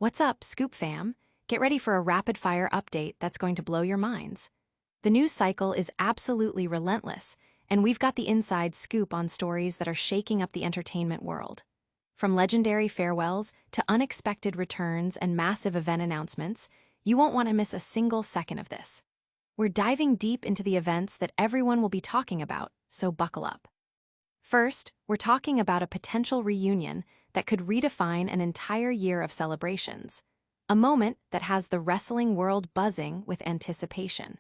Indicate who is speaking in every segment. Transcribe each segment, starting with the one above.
Speaker 1: What's up, Scoop fam? Get ready for a rapid-fire update that's going to blow your minds. The news cycle is absolutely relentless, and we've got the inside scoop on stories that are shaking up the entertainment world. From legendary farewells to unexpected returns and massive event announcements, you won't want to miss a single second of this. We're diving deep into the events that everyone will be talking about, so buckle up. First, we're talking about a potential reunion that could redefine an entire year of celebrations, a moment that has the wrestling world buzzing with anticipation.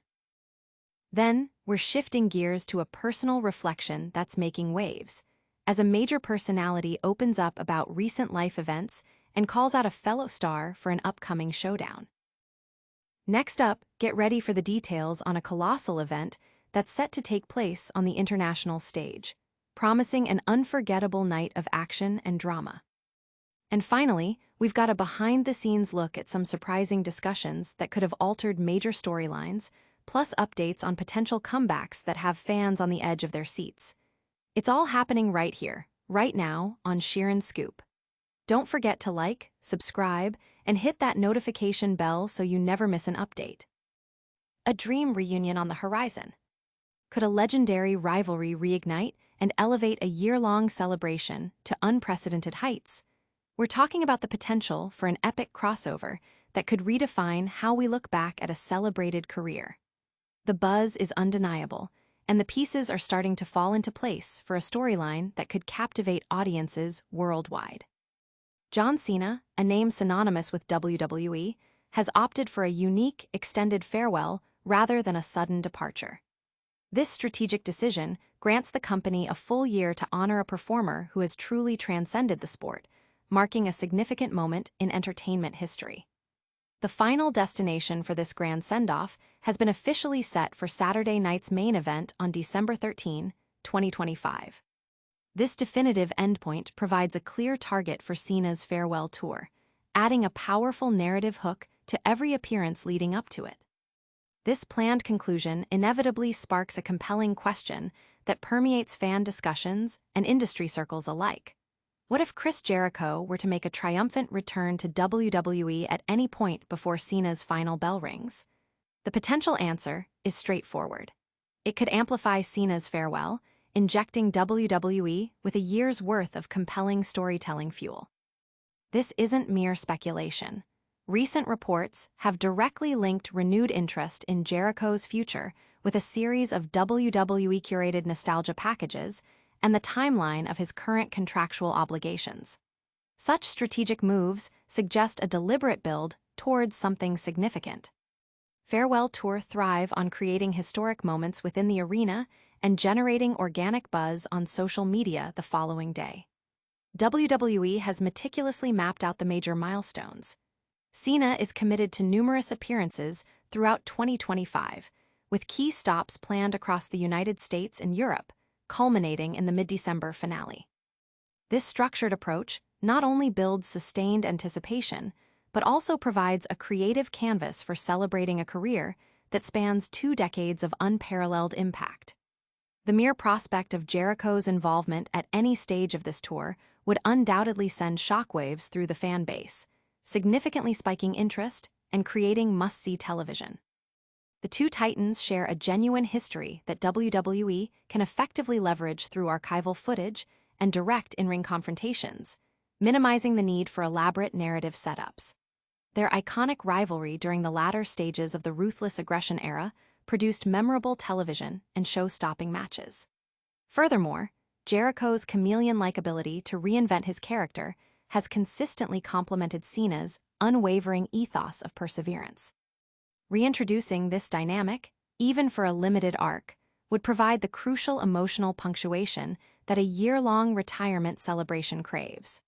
Speaker 1: Then, we're shifting gears to a personal reflection that's making waves, as a major personality opens up about recent life events and calls out a fellow star for an upcoming showdown. Next up, get ready for the details on a colossal event that's set to take place on the international stage, promising an unforgettable night of action and drama. And finally, we've got a behind-the-scenes look at some surprising discussions that could have altered major storylines, plus updates on potential comebacks that have fans on the edge of their seats. It's all happening right here, right now, on Sheeran Scoop. Don't forget to like, subscribe, and hit that notification bell so you never miss an update. A dream reunion on the horizon. Could a legendary rivalry reignite and elevate a year-long celebration to unprecedented heights? We're talking about the potential for an epic crossover that could redefine how we look back at a celebrated career. The buzz is undeniable, and the pieces are starting to fall into place for a storyline that could captivate audiences worldwide. John Cena, a name synonymous with WWE, has opted for a unique, extended farewell rather than a sudden departure. This strategic decision grants the company a full year to honor a performer who has truly transcended the sport, marking a significant moment in entertainment history. The final destination for this grand send-off has been officially set for Saturday night's main event on December 13, 2025. This definitive endpoint provides a clear target for Cena's farewell tour, adding a powerful narrative hook to every appearance leading up to it. This planned conclusion inevitably sparks a compelling question that permeates fan discussions and industry circles alike. What if Chris Jericho were to make a triumphant return to WWE at any point before Cena's final bell rings? The potential answer is straightforward. It could amplify Cena's farewell, injecting WWE with a year's worth of compelling storytelling fuel. This isn't mere speculation. Recent reports have directly linked renewed interest in Jericho's future with a series of WWE-curated nostalgia packages and the timeline of his current contractual obligations. Such strategic moves suggest a deliberate build towards something significant. Farewell Tour thrive on creating historic moments within the arena and generating organic buzz on social media the following day. WWE has meticulously mapped out the major milestones. Cena is committed to numerous appearances throughout 2025, with key stops planned across the United States and Europe, culminating in the mid-December finale. This structured approach not only builds sustained anticipation, but also provides a creative canvas for celebrating a career that spans 2 decades of unparalleled impact. The mere prospect of Jericho's involvement at any stage of this tour would undoubtedly send shockwaves through the fan base, significantly spiking interest and creating must-see television. The two titans share a genuine history that WWE can effectively leverage through archival footage and direct in-ring confrontations, minimizing the need for elaborate narrative setups. Their iconic rivalry during the latter stages of the Ruthless Aggression era produced memorable television and show-stopping matches. Furthermore, Jericho's chameleon-like ability to reinvent his character has consistently complemented Cena's unwavering ethos of perseverance. Reintroducing this dynamic, even for a limited arc, would provide the crucial emotional punctuation that a year-long retirement celebration craves.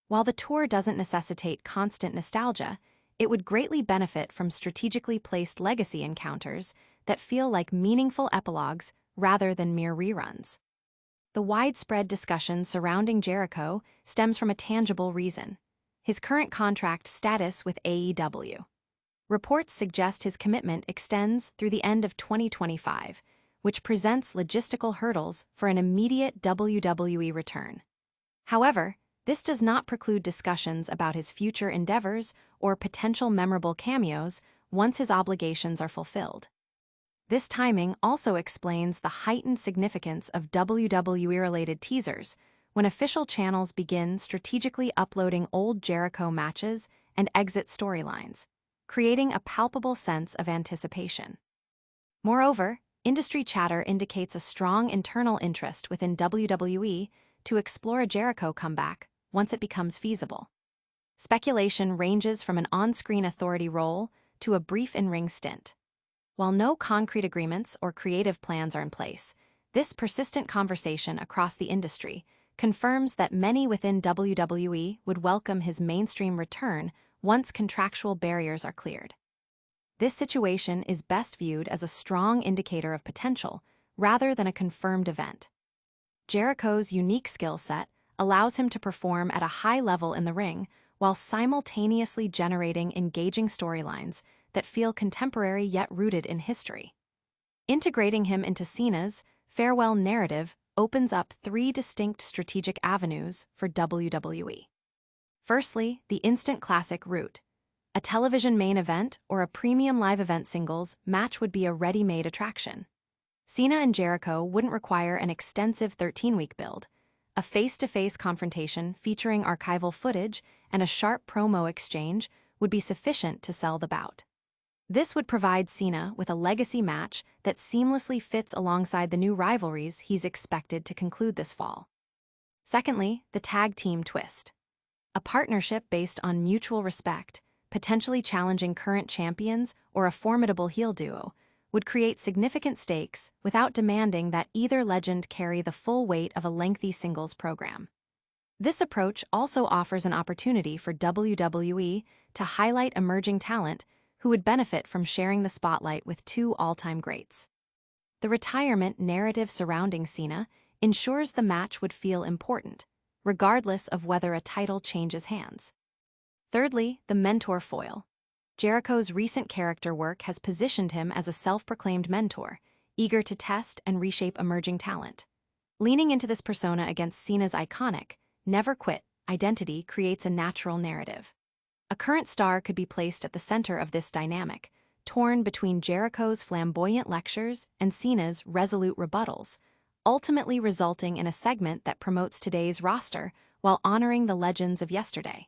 Speaker 1: While the tour doesn't necessitate constant nostalgia, it would greatly benefit from strategically placed legacy encounters that feel like meaningful epilogues rather than mere reruns. The widespread discussion surrounding Jericho stems from a tangible reason: his current contract status with AEW. Reports suggest his commitment extends through the end of 2025, which presents logistical hurdles for an immediate WWE return. However, This does not preclude discussions about his future endeavors or potential memorable cameos once his obligations are fulfilled. This timing also explains the heightened significance of WWE-related teasers when official channels begin strategically uploading old Jericho matches and exit storylines, creating a palpable sense of anticipation. Moreover, industry chatter indicates a strong internal interest within WWE to explore a Jericho comeback once it becomes feasible. Speculation ranges from an on-screen authority role to a brief in-ring stint. While no concrete agreements or creative plans are in place, this persistent conversation across the industry confirms that many within WWE would welcome his mainstream return once contractual barriers are cleared. This situation is best viewed as a strong indicator of potential rather than a confirmed event. Jericho's unique skill set allows him to perform at a high level in the ring while simultaneously generating engaging storylines that feel contemporary yet rooted in history. Integrating him into Cena's farewell narrative opens up three distinct strategic avenues for WWE. Firstly, the instant classic route. A television main event or a premium live event singles match would be a ready-made attraction. Cena and Jericho wouldn't require an extensive 13-week build. A face-to-face confrontation featuring archival footage and a sharp promo exchange would be sufficient to sell the bout. This would provide Cena with a legacy match that seamlessly fits alongside the new rivalries he's expected to conclude this fall. Secondly, the tag team twist. A partnership based on mutual respect, potentially challenging current champions or a formidable heel duo, would create significant stakes without demanding that either legend carry the full weight of a lengthy singles program. This approach also offers an opportunity for WWE to highlight emerging talent who would benefit from sharing the spotlight with two all-time greats. The retirement narrative surrounding Cena ensures the match would feel important, regardless of whether a title changes hands. Thirdly, the mentor foil. Jericho's recent character work has positioned him as a self-proclaimed mentor, eager to test and reshape emerging talent. Leaning into this persona against Cena's iconic, never quit identity creates a natural narrative. A current star could be placed at the center of this dynamic, torn between Jericho's flamboyant lectures and Cena's resolute rebuttals, ultimately resulting in a segment that promotes today's roster while honoring the legends of yesterday.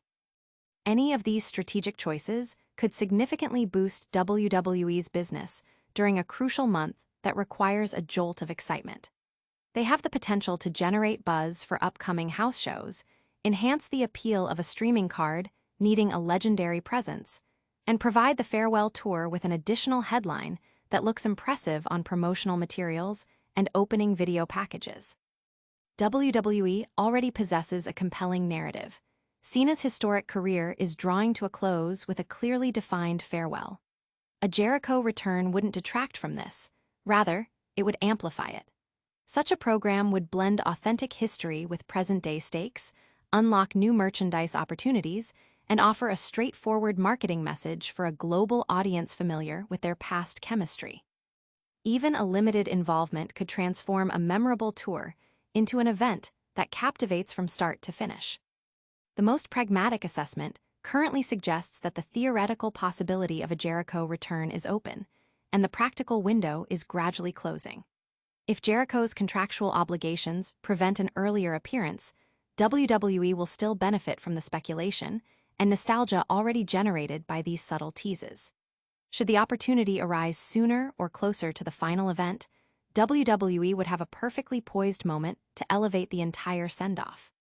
Speaker 1: Any of these strategic choices could significantly boost WWE's business during a crucial month that requires a jolt of excitement. They have the potential to generate buzz for upcoming house shows, enhance the appeal of a streaming card needing a legendary presence, and provide the farewell tour with an additional headline that looks impressive on promotional materials and opening video packages. WWE already possesses a compelling narrative. Cena's historic career is drawing to a close with a clearly defined farewell. A Jericho return wouldn't detract from this. Rather, it would amplify it. Such a program would blend authentic history with present-day stakes, unlock new merchandise opportunities, and offer a straightforward marketing message for a global audience familiar with their past chemistry. Even a limited involvement could transform a memorable tour into an event that captivates from start to finish. The most pragmatic assessment currently suggests that the theoretical possibility of a Jericho return is open, and the practical window is gradually closing. If Jericho's contractual obligations prevent an earlier appearance, WWE will still benefit from the speculation and nostalgia already generated by these subtle teases. Should the opportunity arise sooner or closer to the final event, WWE would have a perfectly poised moment to elevate the entire send-off.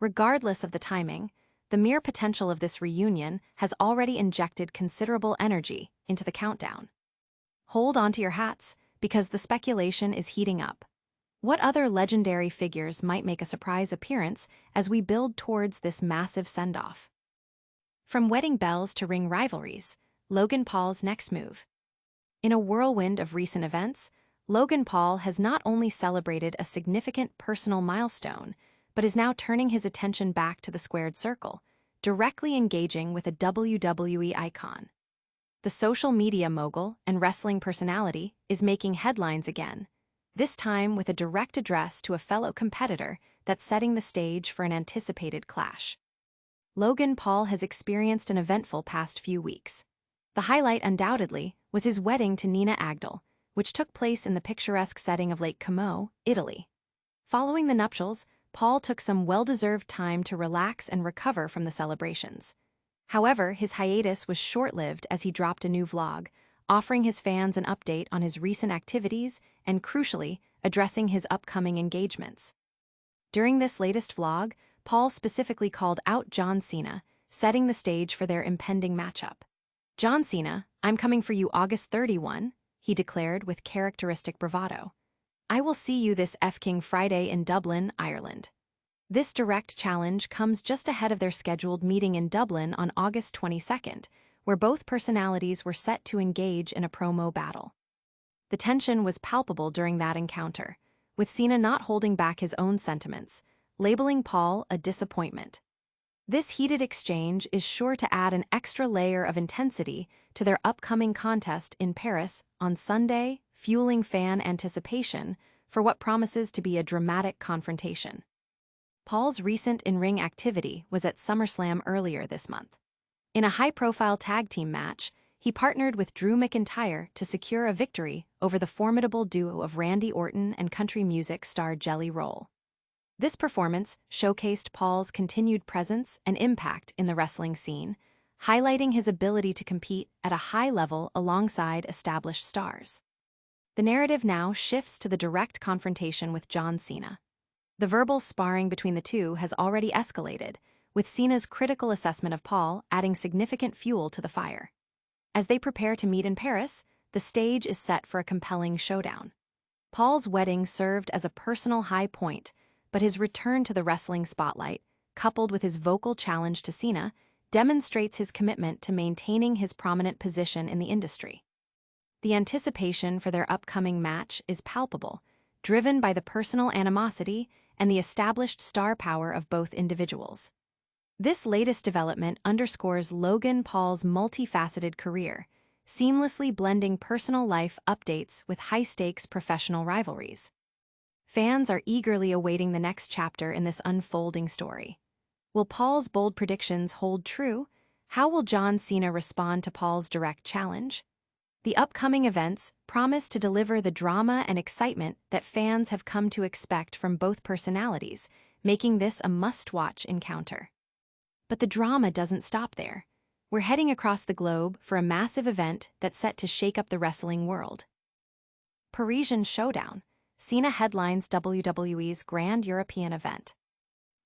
Speaker 1: Regardless of the timing, the mere potential of this reunion has already injected considerable energy into the countdown. Hold onto your hats, because the speculation is heating up. What other legendary figures might make a surprise appearance as we build towards this massive send-off? From wedding bells to ring rivalries, Logan Paul's next move. In a whirlwind of recent events, Logan Paul has not only celebrated a significant personal milestone, but is now turning his attention back to the squared circle, directly engaging with a WWE icon. The social media mogul and wrestling personality is making headlines again, this time with a direct address to a fellow competitor that's setting the stage for an anticipated clash. Logan Paul has experienced an eventful past few weeks. The highlight, undoubtedly, was his wedding to Nina Agdal, which took place in the picturesque setting of Lake Como, Italy. Following the nuptials, Paul took some well-deserved time to relax and recover from the celebrations. However, his hiatus was short-lived as he dropped a new vlog, offering his fans an update on his recent activities and, crucially, addressing his upcoming engagements. During this latest vlog, Paul specifically called out John Cena, setting the stage for their impending matchup. "John Cena, I'm coming for you August 31, he declared with characteristic bravado. "I will see you this F-King Friday in Dublin, Ireland." This direct challenge comes just ahead of their scheduled meeting in Dublin on August 22nd, where both personalities were set to engage in a promo battle. The tension was palpable during that encounter, with Cena not holding back his own sentiments, labeling Paul a disappointment. This heated exchange is sure to add an extra layer of intensity to their upcoming contest in Paris on Sunday, fueling fan anticipation for what promises to be a dramatic confrontation. Paul's recent in-ring activity was at SummerSlam earlier this month. In a high-profile tag team match, he partnered with Drew McIntyre to secure a victory over the formidable duo of Randy Orton and country music star Jelly Roll. This performance showcased Paul's continued presence and impact in the wrestling scene, highlighting his ability to compete at a high level alongside established stars. The narrative now shifts to the direct confrontation with John Cena. The verbal sparring between the two has already escalated, with Cena's critical assessment of Paul adding significant fuel to the fire. As they prepare to meet in Paris, the stage is set for a compelling showdown. Paul's wedding served as a personal high point, but his return to the wrestling spotlight, coupled with his vocal challenge to Cena, demonstrates his commitment to maintaining his prominent position in the industry. The anticipation for their upcoming match is palpable, driven by the personal animosity and the established star power of both individuals. This latest development underscores Logan Paul's multifaceted career, seamlessly blending personal life updates with high-stakes professional rivalries. Fans are eagerly awaiting the next chapter in this unfolding story. Will Paul's bold predictions hold true? How will John Cena respond to Paul's direct challenge? The upcoming events promise to deliver the drama and excitement that fans have come to expect from both personalities, making this a must-watch encounter. But the drama doesn't stop there. We're heading across the globe for a massive event that's set to shake up the wrestling world. Parisian Showdown. Cena headlines WWE's Grand European event.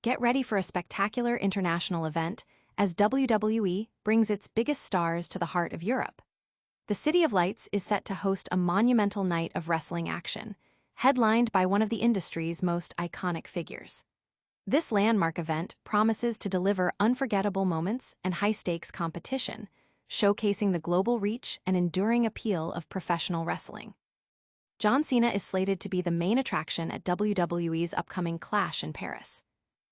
Speaker 1: Get ready for a spectacular international event as WWE brings its biggest stars to the heart of Europe. The City of Lights is set to host a monumental night of wrestling action, headlined by one of the industry's most iconic figures. This landmark event promises to deliver unforgettable moments and high-stakes competition, showcasing the global reach and enduring appeal of professional wrestling. John Cena is slated to be the main attraction at WWE's upcoming Clash in Paris.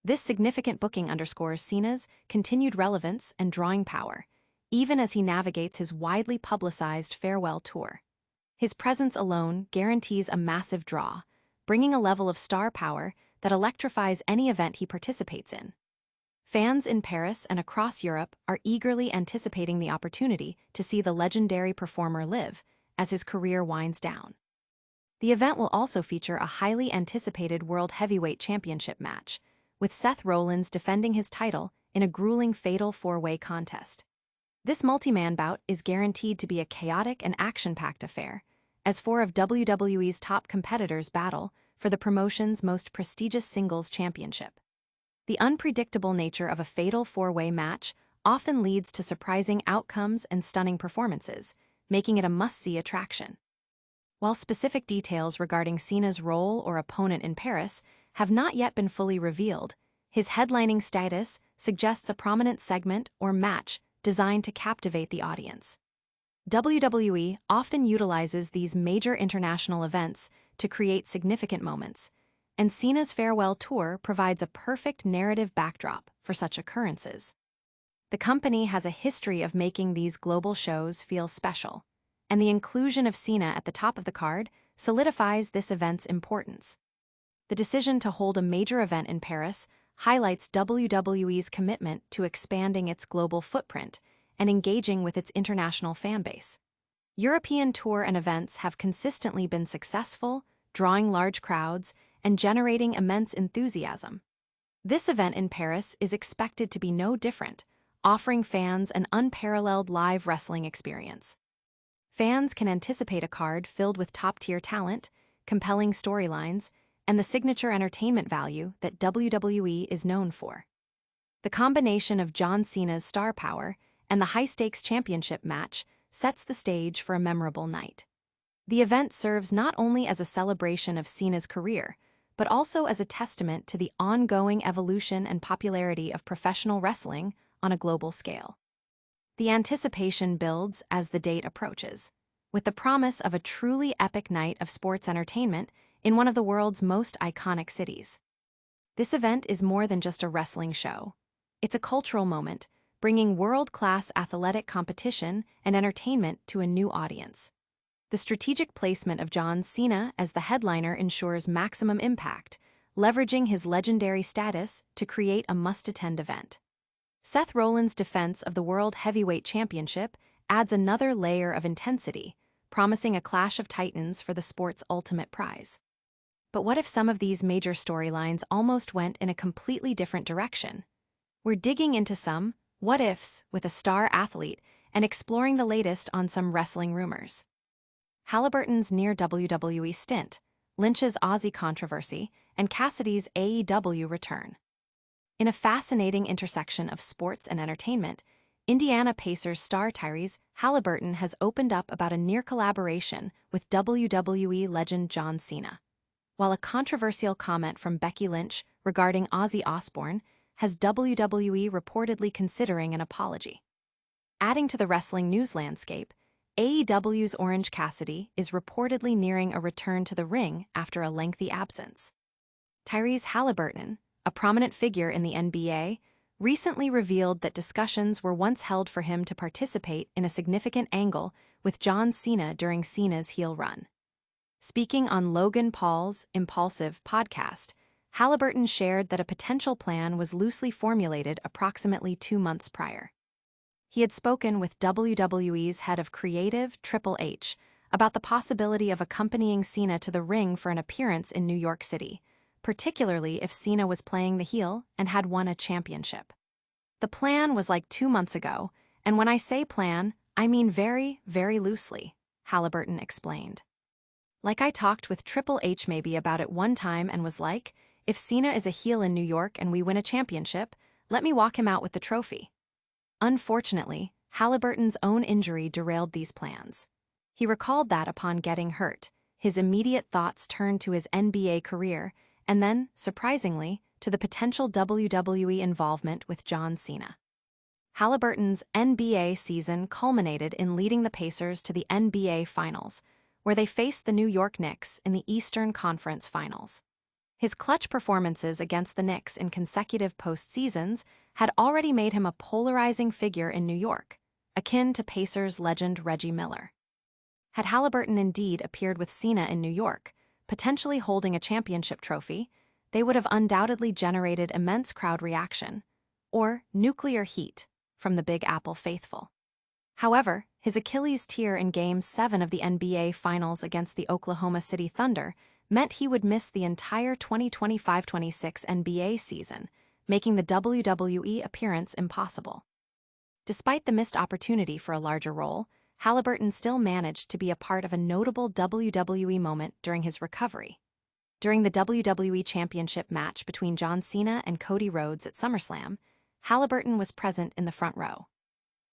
Speaker 1: This significant booking underscores Cena's continued relevance and drawing power, even as he navigates his widely publicized farewell tour. His presence alone guarantees a massive draw, bringing a level of star power that electrifies any event he participates in. Fans in Paris and across Europe are eagerly anticipating the opportunity to see the legendary performer live as his career winds down. The event will also feature a highly anticipated World Heavyweight Championship match, with Seth Rollins defending his title in a grueling fatal four-way contest. This multi-man bout is guaranteed to be a chaotic and action-packed affair, as four of WWE's top competitors battle for the promotion's most prestigious singles championship. The unpredictable nature of a fatal four-way match often leads to surprising outcomes and stunning performances, making it a must-see attraction. While specific details regarding Cena's role or opponent in Paris have not yet been fully revealed, his headlining status suggests a prominent segment or match designed to captivate the audience. WWE often utilizes these major international events to create significant moments, and Cena's farewell tour provides a perfect narrative backdrop for such occurrences. The company has a history of making these global shows feel special, and the inclusion of Cena at the top of the card solidifies this event's importance. The decision to hold a major event in Paris highlights WWE's commitment to expanding its global footprint and engaging with its international fanbase. European tour and events have consistently been successful, drawing large crowds and generating immense enthusiasm. This event in Paris is expected to be no different, offering fans an unparalleled live wrestling experience. Fans can anticipate a card filled with top-tier talent, compelling storylines, and the signature entertainment value that WWE is known for. The combination of John Cena's star power and the high-stakes championship match sets the stage for a memorable night. The event serves not only as a celebration of Cena's career, but also as a testament to the ongoing evolution and popularity of professional wrestling on a global scale. The anticipation builds as the date approaches, with the promise of a truly epic night of sports entertainment in one of the world's most iconic cities. This event is more than just a wrestling show. It's a cultural moment, bringing world-class athletic competition and entertainment to a new audience. The strategic placement of John Cena as the headliner ensures maximum impact, leveraging his legendary status to create a must-attend event. Seth Rollins' defense of the World Heavyweight Championship adds another layer of intensity, promising a clash of titans for the sport's ultimate prize. But what if some of these major storylines almost went in a completely different direction? We're digging into some what-ifs with a star athlete and exploring the latest on some wrestling rumors. Haliburton's near WWE stint, Lynch's Ozzy controversy, and Cassidy's AEW return. In a fascinating intersection of sports and entertainment, Indiana Pacers star Tyrese Haliburton has opened up about a near collaboration with WWE legend John Cena, while a controversial comment from Becky Lynch regarding Ozzy Osbourne has WWE reportedly considering an apology. Adding to the wrestling news landscape, AEW's Orange Cassidy is reportedly nearing a return to the ring after a lengthy absence. Tyrese Haliburton, a prominent figure in the NBA, recently revealed that discussions were once held for him to participate in a significant angle with John Cena during Cena's heel run. Speaking on Logan Paul's Impulsive podcast, Haliburton shared that a potential plan was loosely formulated approximately 2 months prior. He had spoken with WWE's head of creative, Triple H, about the possibility of accompanying Cena to the ring for an appearance in New York City, particularly if Cena was playing the heel and had won a championship. The plan was like 2 months ago, and when I say plan, I mean very, very loosely, Haliburton explained. Like I talked with Triple H maybe about it one time and was like, if Cena is a heel in New York and we win a championship, let me walk him out with the trophy. Unfortunately, Haliburton's own injury derailed these plans. He recalled that upon getting hurt, his immediate thoughts turned to his NBA career and then, surprisingly, to the potential WWE involvement with John Cena. Haliburton's NBA season culminated in leading the Pacers to the NBA Finals, where they faced the New York Knicks in the Eastern Conference Finals. His clutch performances against the Knicks in consecutive postseasons had already made him a polarizing figure in New York, akin to Pacers legend Reggie Miller. Had Haliburton indeed appeared with Cena in New York, potentially holding a championship trophy, they would have undoubtedly generated immense crowd reaction, or nuclear heat, from the Big Apple faithful. However, his Achilles tear in Game 7 of the NBA Finals against the Oklahoma City Thunder meant he would miss the entire 2025-26 NBA season, making the WWE appearance impossible. Despite the missed opportunity for a larger role, Haliburton still managed to be a part of a notable WWE moment during his recovery. During the WWE Championship match between John Cena and Cody Rhodes at SummerSlam, Haliburton was present in the front row.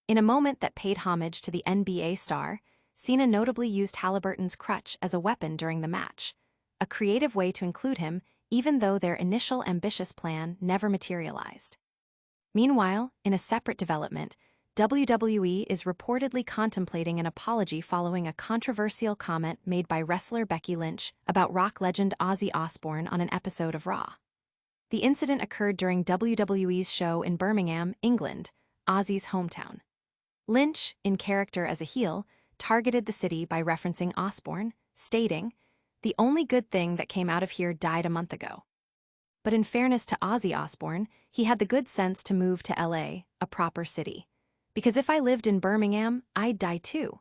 Speaker 1: In a moment that paid homage to the NBA star, Cena notably used Haliburton's crutch as a weapon during the match, a creative way to include him even though their initial ambitious plan never materialized. Meanwhile, in a separate development, WWE is reportedly contemplating an apology following a controversial comment made by wrestler Becky Lynch about rock legend Ozzy Osbourne on an episode of Raw. The incident occurred during WWE's show in Birmingham, England, Ozzy's hometown. Lynch, in character as a heel, targeted the city by referencing Osbourne, stating, The only good thing that came out of here died a month ago. But in fairness to Ozzy Osbourne, he had the good sense to move to LA, a proper city. Because if I lived in Birmingham, I'd die too.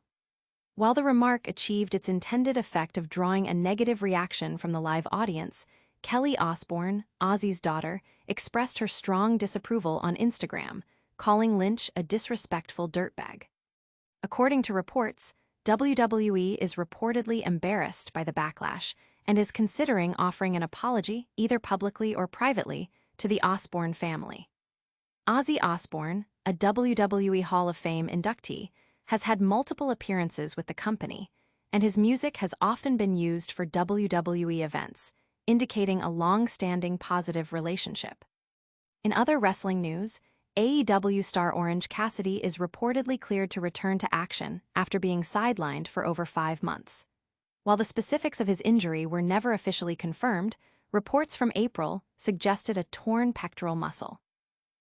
Speaker 1: While the remark achieved its intended effect of drawing a negative reaction from the live audience, Kelly Osbourne, Ozzy's daughter, expressed her strong disapproval on Instagram, calling Lynch a disrespectful dirtbag. According to reports, WWE is reportedly embarrassed by the backlash and is considering offering an apology, either publicly or privately, to the Osbourne family. Ozzy Osbourne, a WWE Hall of Fame inductee, has had multiple appearances with the company, and his music has often been used for WWE events, indicating a long-standing positive relationship. In other wrestling news, AEW star Orange Cassidy is reportedly cleared to return to action after being sidelined for over 5 months. While the specifics of his injury were never officially confirmed, reports from April suggested a torn pectoral muscle.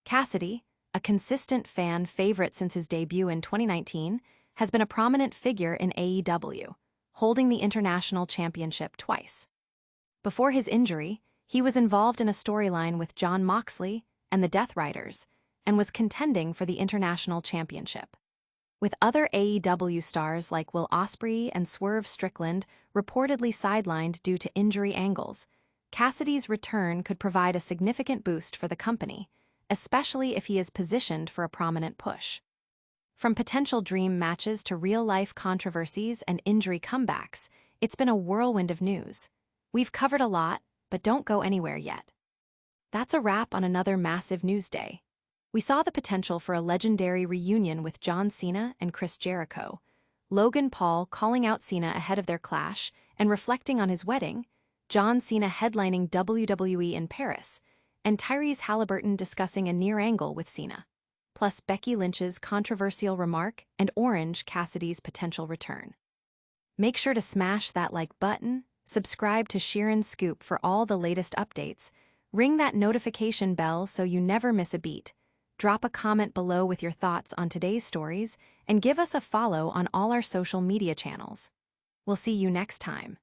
Speaker 1: Cassidy, a consistent fan favorite since his debut in 2019, has been a prominent figure in AEW, holding the International Championship twice. Before his injury, he was involved in a storyline with Jon Moxley and the Death Riders, and was contending for the International Championship. With other AEW stars like Will Ospreay and Swerve Strickland reportedly sidelined due to injury angles, Cassidy's return could provide a significant boost for the company, especially if he is positioned for a prominent push. From potential dream matches to real-life controversies and injury comebacks, it's been a whirlwind of news. We've covered a lot, but don't go anywhere yet. That's a wrap on another massive news day. We saw the potential for a legendary reunion with John Cena and Chris Jericho, Logan Paul calling out Cena ahead of their clash and reflecting on his wedding, John Cena headlining WWE in Paris, and Tyrese Haliburton discussing a near angle with Cena, plus Becky Lynch's controversial remark and Orange Cassidy's potential return. Make sure to smash that like button, subscribe to Sheeran's Scoop for all the latest updates, ring that notification bell so you never miss a beat. Drop a comment below with your thoughts on today's stories, and give us a follow on all our social media channels. We'll see you next time.